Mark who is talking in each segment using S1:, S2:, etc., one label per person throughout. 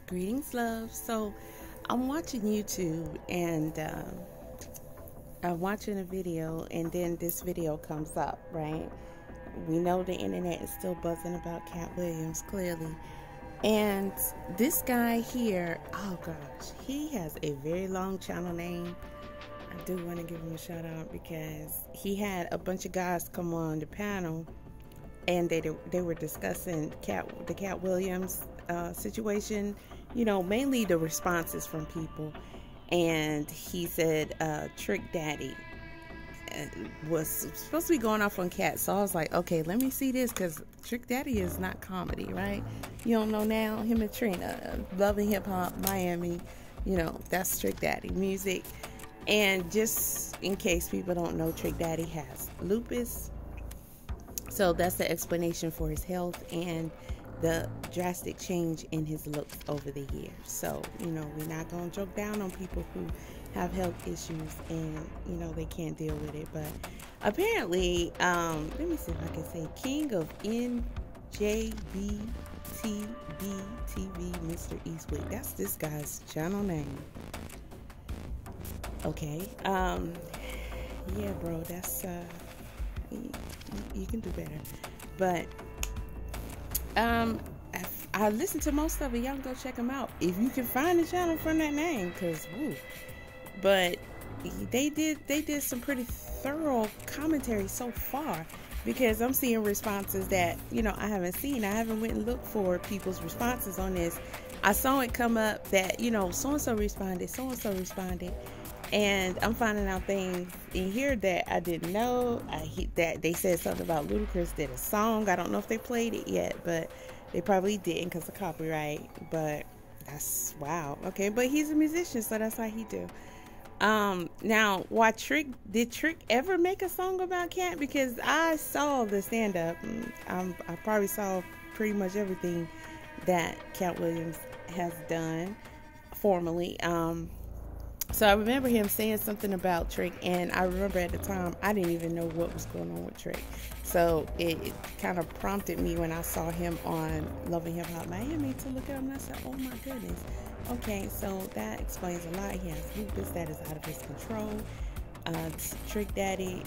S1: Greetings, love. So I'm watching YouTube and I'm watching a video, and then this video comes up, right? We know the internet is still buzzing about Katt Williams, clearly. And this guy here, oh gosh, he has a very long channel name. I do want to give him a shout out because he had a bunch of guys come on the panel, and they were discussing the Katt Williams situation, you know, mainly the responses from people. And he said Trick Daddy was supposed to be going off on Katt, so I was like, okay, let me see this, because Trick Daddy is not comedy, right? You don't know now, him and Trina, Loving Hip Hop Miami, you know, that's Trick Daddy music. And just in case people don't know, Trick Daddy has lupus, so that's the explanation for his health and the drastic change in his looks over the years. So, you know, we're not going to joke down on people who have health issues and, you know, they can't deal with it. But apparently, let me see if I can say King of NJBTB TV, Mr. Eastwood. That's this guy's channel name. Okay. Yeah, bro, that's, you can do better. But I listened to most of it. Y'all go check them out if you can find the channel from that name, because woo. But they did some pretty thorough commentary so far, because I'm seeing responses that, you know, I haven't seen. I haven't went and looked for people's responses on this. I saw it come up that, you know, so and so responded, and I'm finding out things in here that I didn't know. That they said something about Ludacris did a song. I don't know if they played it yet, but they probably didn't because of copyright. But that's wow. Okay, but he's a musician, so that's how he do. Now, did Trick ever make a song about Katt? Because I saw the stand-up. I probably saw pretty much everything that Katt Williams has done formally. So I remember him saying something about Trick, and I remember at the time I didn't even know what was going on with Trick. So it kind of prompted me when I saw him on Loving Hip Hop Miami to look at him, and I said, oh my goodness. Okay, so that explains a lot. He has lupus that is out of his control. Trick Daddy,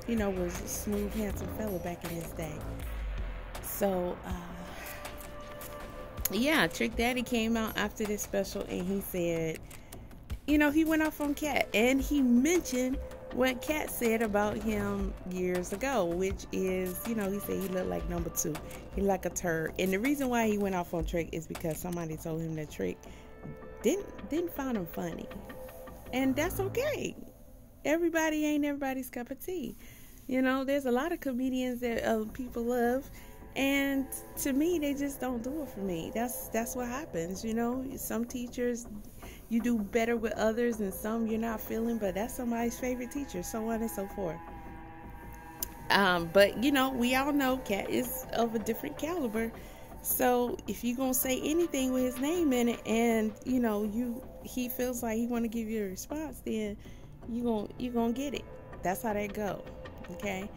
S1: you know, was a smooth, handsome fella back in his day. So, yeah, Trick Daddy came out after this special, and he said, you know, he went off on Katt, and he mentioned what Katt said about him years ago, which is, you know, he said he looked like number 2. He looked like a turd. And the reason why he went off on Trick is because somebody told him that Trick didn't find him funny. And that's okay. Everybody ain't everybody's cup of tea. You know, there's a lot of comedians that people love, and to me, they just don't do it for me. That's what happens, you know. Some teachers, you do better with others, and some you're not feeling, but that's somebody's favorite teacher, so on and so forth. But, you know, we all know Katt is of a different caliber. So if you're going to say anything with his name in it, and, you know, he feels like he want to give you a response, then you're gonna get it. That's how that go. Okay?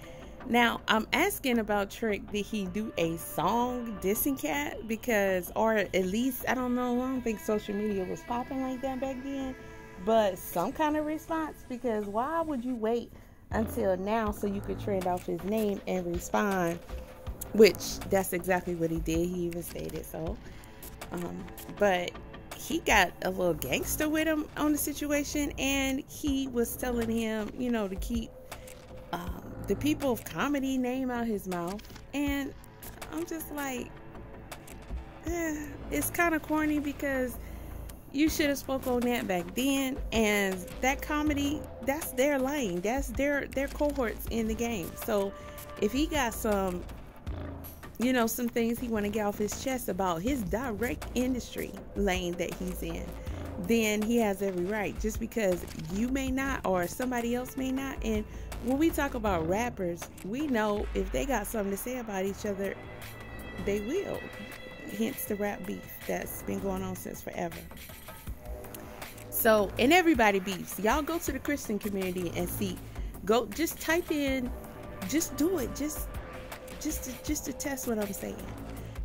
S1: Now, I'm asking about Trick. Did he do a song dissing Katt? Because, or at least, I don't know, I don't think social media was popping like that back then, but some kind of response, because why would you wait until now so you could trend off his name and respond? Which, that's exactly what he did. He even stated so. But he got a little gangster with him on the situation, and he was telling him, you know, to keep the people of comedy name out his mouth. And I'm just like, it's kind of corny, because you should have spoke on that back then, and that comedy, that's their lane, that's their cohorts in the game. So if he got some, you know, some things he want to get off his chest about his direct industry lane that he's in, then he has every right, just because you may not, or somebody else may not. And when we talk about rappers, we know if they got something to say about each other, they will. Hence the rap beef that's been going on since forever. So, and everybody beefs. Y'all go to the Christian community and see. Go, just type in, just do it. Just to test what I'm saying.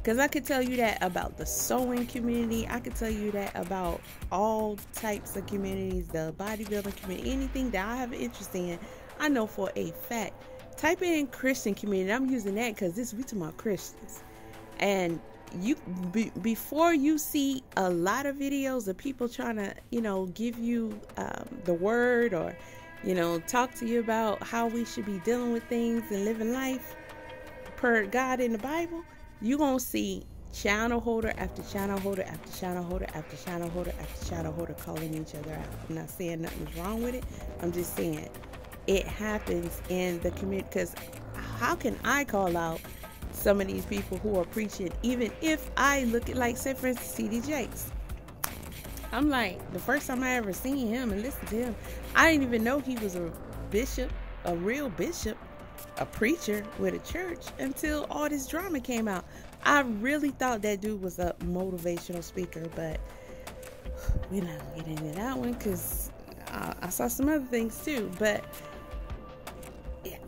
S1: Because I could tell you that about the sewing community. I could tell you that about all types of communities, the bodybuilding community, anything that I have an interest in. I know for a fact. Type in Christian community. I'm using that because we talking about Christians. And you before you see a lot of videos of people trying to, you know, give you the word, or, you know, talk to you about how we should be dealing with things and living life per God in the Bible, you're going to see channel holder after channel holder after channel holder after channel holder after channel holder calling each other out. I'm not saying nothing's wrong with it. I'm just saying it happens in the community. Because how can I call out some of these people who are preaching, even if I look at, like, say for instance, C.D. Jakes? I'm like, the first time I ever seen him and listened to him, I didn't even know he was a bishop, a real bishop, a preacher with a church, until all this drama came out. I really thought that dude was a motivational speaker, but we're not gonna get into that one because I saw some other things too. But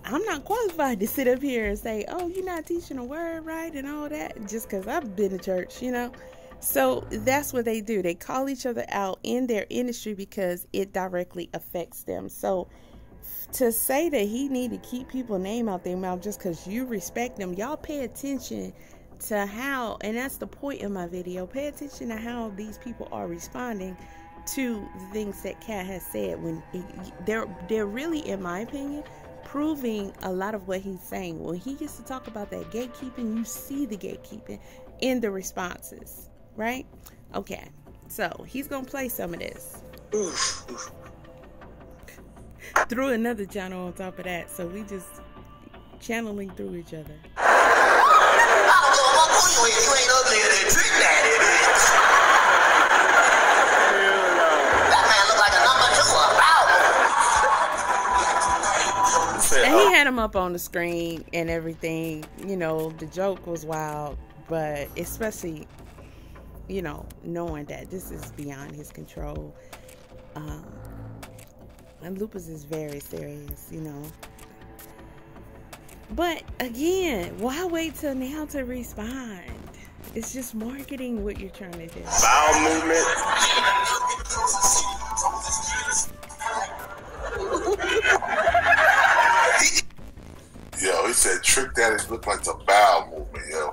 S1: I'm not qualified to sit up here and say, oh, you're not teaching the word right and all that, just because I've been to church, you know. So that's what they do. They call each other out in their industry because it directly affects them. So to say that he need to keep people's name out their mouth just because you respect them, y'all pay attention to how, and that's the point of my video, pay attention to how these people are responding to the things that Katt has said. When they're really, in my opinion, proving a lot of what he's saying. When he gets to talk about that gatekeeping, you see the gatekeeping in the responses, right? Okay, so he's gonna play some of this. Through another channel on top of that, so we just channeling through each other.
S2: You ain't ugly as that trick daddy, bitch. That man look like a number 2 about.
S1: And he had him up on the screen and everything. You know, the joke was wild, but especially, you know, knowing that this is beyond his control. And lupus is very serious, you know. But again, why wait till now to respond? It's just marketing what you're trying to do.
S3: Bowel movement.
S4: Yo, he said trick daddies look like the bowel movement, yo.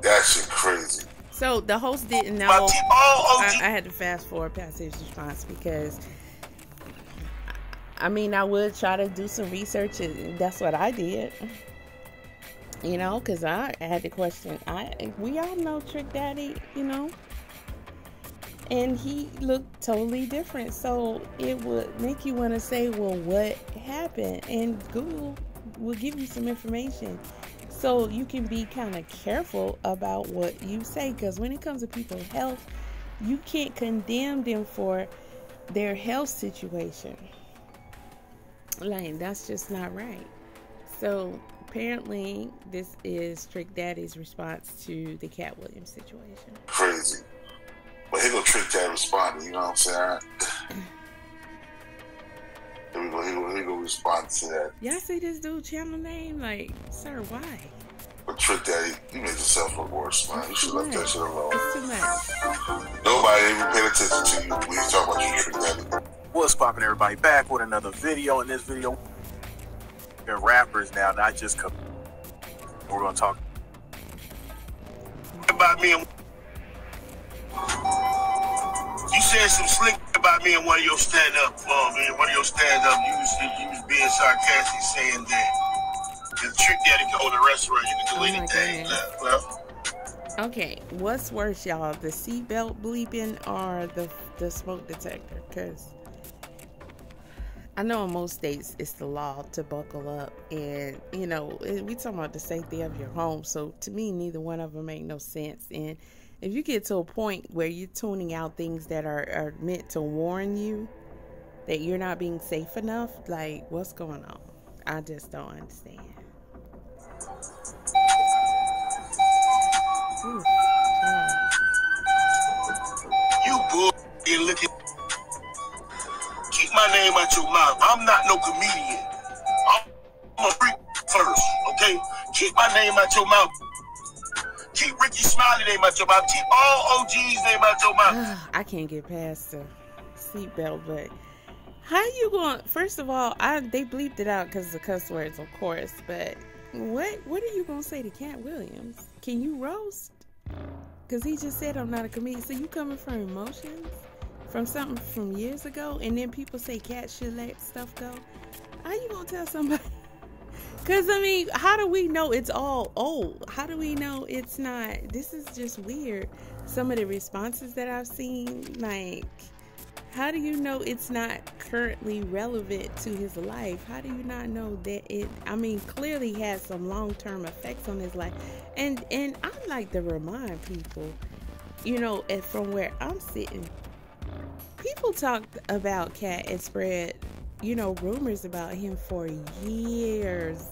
S4: That shit crazy.
S1: So the host didn't know. I had to fast forward past his response because, I mean, I would try to do some research, and that's what I did. You know, because I had to question. We all know Trick Daddy, you know, and he looked totally different. So it would make you want to say, well, what happened? And Google will give you some information. So you can be kind of careful about what you say, because when it comes to people's health, you can't condemn them for their health situation. Like, that's just not right. So apparently this is Trick Daddy's response to the Katt Williams situation.
S4: Crazy. But he gonna Trick Daddy responding, you know what I'm saying? He gonna respond to that.
S1: Y'all see this dude channel name? Like, sir, why?
S4: But Trick Daddy, you made yourself look worse, man. You should let that shit alone.
S1: It's too much.
S4: Nobody even paid attention to you when you talk about you, Trick Daddy.
S3: What's poppin', everybody? Back with another video. In this video, they're rappers now, not just couple. We're gonna talk
S2: About me and you said some slick about me in one of your stand-up, you was being sarcastic, saying that the Trick Daddy can hold a restaurant, you can do anything. Well,
S1: okay, what's worse, y'all? The seatbelt bleeping or the smoke detector? Because I know in most states it's the law to buckle up, and you know, we talking about the safety of your home. So to me, neither one of them make no sense. And if you get to a point where you're tuning out things that are meant to warn you that you're not being safe enough, like, what's going on? I just don't understand. Ooh,
S2: you bull looking. Keep my name out your mouth. I'm not no comedian. I'm a freak first, okay? Keep my name out your mouth. Keep Ricky Smiley name out your mouth. Keep all OGs name out your mouth.
S1: I can't get past the seatbelt, but how you going? First of all, they bleeped it out because of the cuss words, of course. But what are you gonna say to Katt Williams? Can you roast? Because he just said I'm not a comedian. So you coming from emotions, from something from years ago, and then people say Katt should let stuff go. How you gonna tell somebody? Because, I mean, how do we know it's all old? How do we know it's not? This is just weird. Some of the responses that I've seen, like, how do you know it's not currently relevant to his life? How do you not know that it, I mean, clearly has some long-term effects on his life? And I like to remind people, you know, and from where I'm sitting, people talked about Katt and spread, you know, rumors about him for years.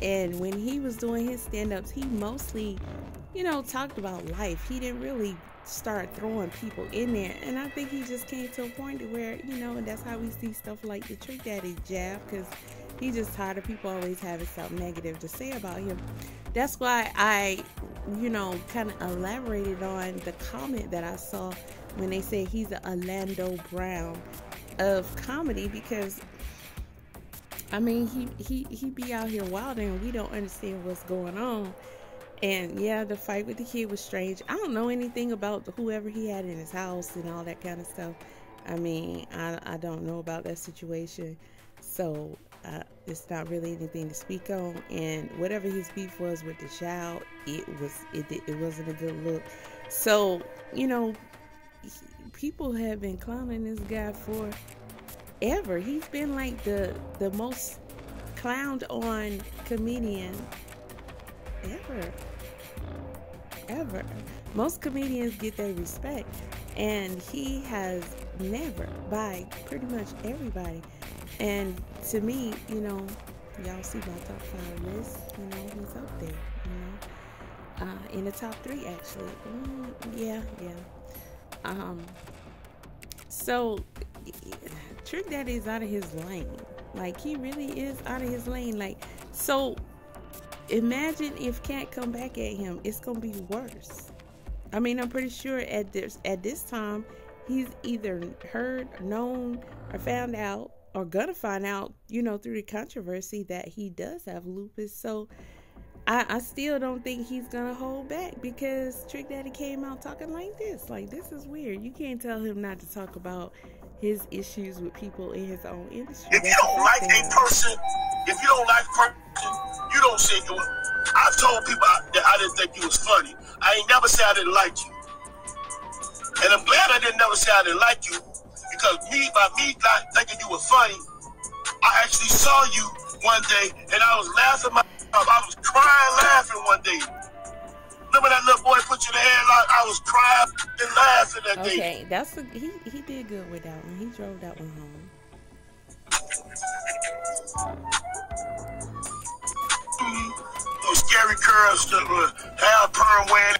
S1: And when he was doing his stand-ups, he mostly, you know, talked about life. He didn't really start throwing people in there. And I think he just came to a point where, you know, and that's how we see stuff like the Trick Daddy jab, because he just tired of people always having something negative to say about him. That's why I, you know, kind of elaborated on the comment that I saw when they said he's the Orlando Brown of comedy, because I mean he be out here wilding and we don't understand what's going on. And yeah, the fight with the kid was strange. I don't know anything about whoever he had in his house and all that kind of stuff. I mean, I don't know about that situation, so it's not really anything to speak on. And whatever his beef was with the child, it wasn't a good look. So, you know, people have been clowning this guy for ever. He's been like the most clowned on comedian ever. Most comedians get their respect, and he has never, by pretty much everybody. And to me, you know, y'all see my top 5 list, you know, he's up there, you know, in the top 3 actually. Yeah. So Trick Daddy is out of his lane. Like, he really is out of his lane. Like, so imagine if Katt come back at him, it's gonna be worse. I mean, I'm pretty sure at this time he's either heard, known, or found out, or gonna find out, you know, through the controversy that he does have lupus. So I still don't think he's gonna hold back, because Trick Daddy came out talking like this. Like, this is weird. You can't tell him not to talk about his issues with people in his own industry.
S2: If you don't like a person, you don't say it. I've told people that I didn't think you was funny. I ain't never said I didn't like you. And I'm glad I didn't never say I didn't like you, because by me not thinking you were funny, I actually saw you one day and I was laughing I was crying laughing one day. Remember that little boy put you in the headlock? I was crying and laughing that day.
S1: Okay, that's he did good with that one. He drove that one home.
S2: Those scary curls, hair perm wearing.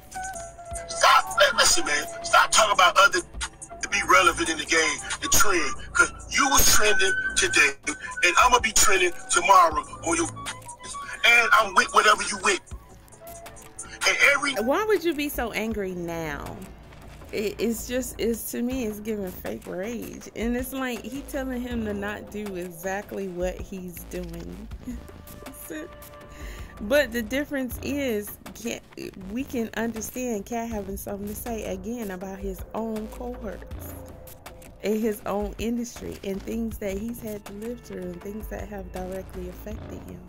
S2: Stop, listen, man. Stop talking about other to be relevant in the game, the trend. Because you was trending today, and I'm going to be trending tomorrow on your. And I'm with whatever you with. And
S1: why would you be so angry now? It's to me, it's giving fake rage. And it's like he telling him to not do exactly what he's doing. But the difference is, we can understand Katt having something to say again about his own cohorts in his own industry and things that he's had to live through and things that have directly affected him.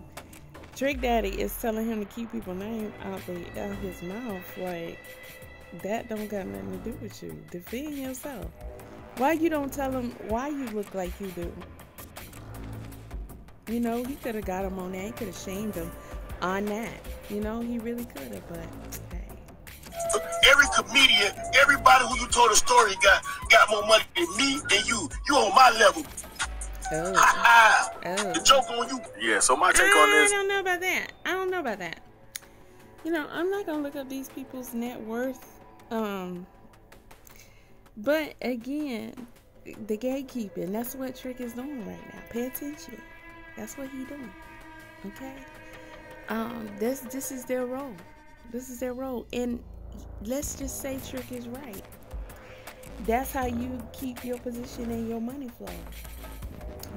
S1: Trick Daddy is telling him to keep people's name out his mouth. Like, that don't got nothing to do with you. Defend yourself. Why you don't tell him why you look like you do? You know, he could have got him on that. He could have shamed him on that. You know, he really could have, but hey.
S2: Every comedian, everybody who you told a story got more money than me and you. You on my level. The joke on you.
S3: Yeah, so my take on this.
S1: I don't know about that. You know, I'm not gonna look up these people's net worth. But again, the gatekeeping, that's what Trick is doing right now. Pay attention. That's what he's doing. Okay? This is their role. This is their role. And let's just say Trick is right. That's how you keep your position and your money flow.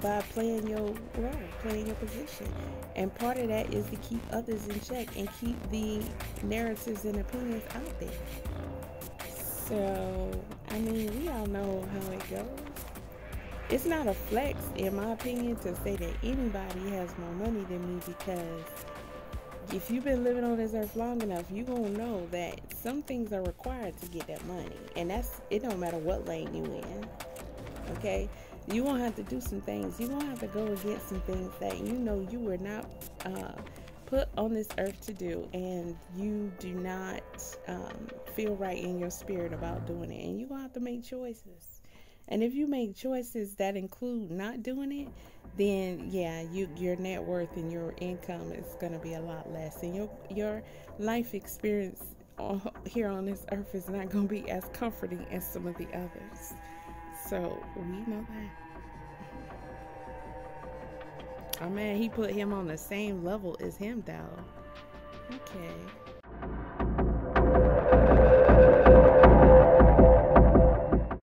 S1: By playing your role, playing your position. And part of that is to keep others in check and keep the narratives and opinions out there. So, I mean, we all know how it goes. It's not a flex, in my opinion, to say that anybody has more money than me, because if you've been living on this earth long enough, you're going to know that some things are required to get that money. And it don't matter what lane you in. Okay? You're going to have to do some things. You're going to have to go against some things that you know you were not put on this earth to do. And you do not feel right in your spirit about doing it. And you're going to have to make choices. And if you make choices that include not doing it, then yeah, your net worth and your income is going to be a lot less. And your life experience here on this earth is not going to be as comforting as some of the others. So we know that. Oh man, he put him on the same level as him though. Okay.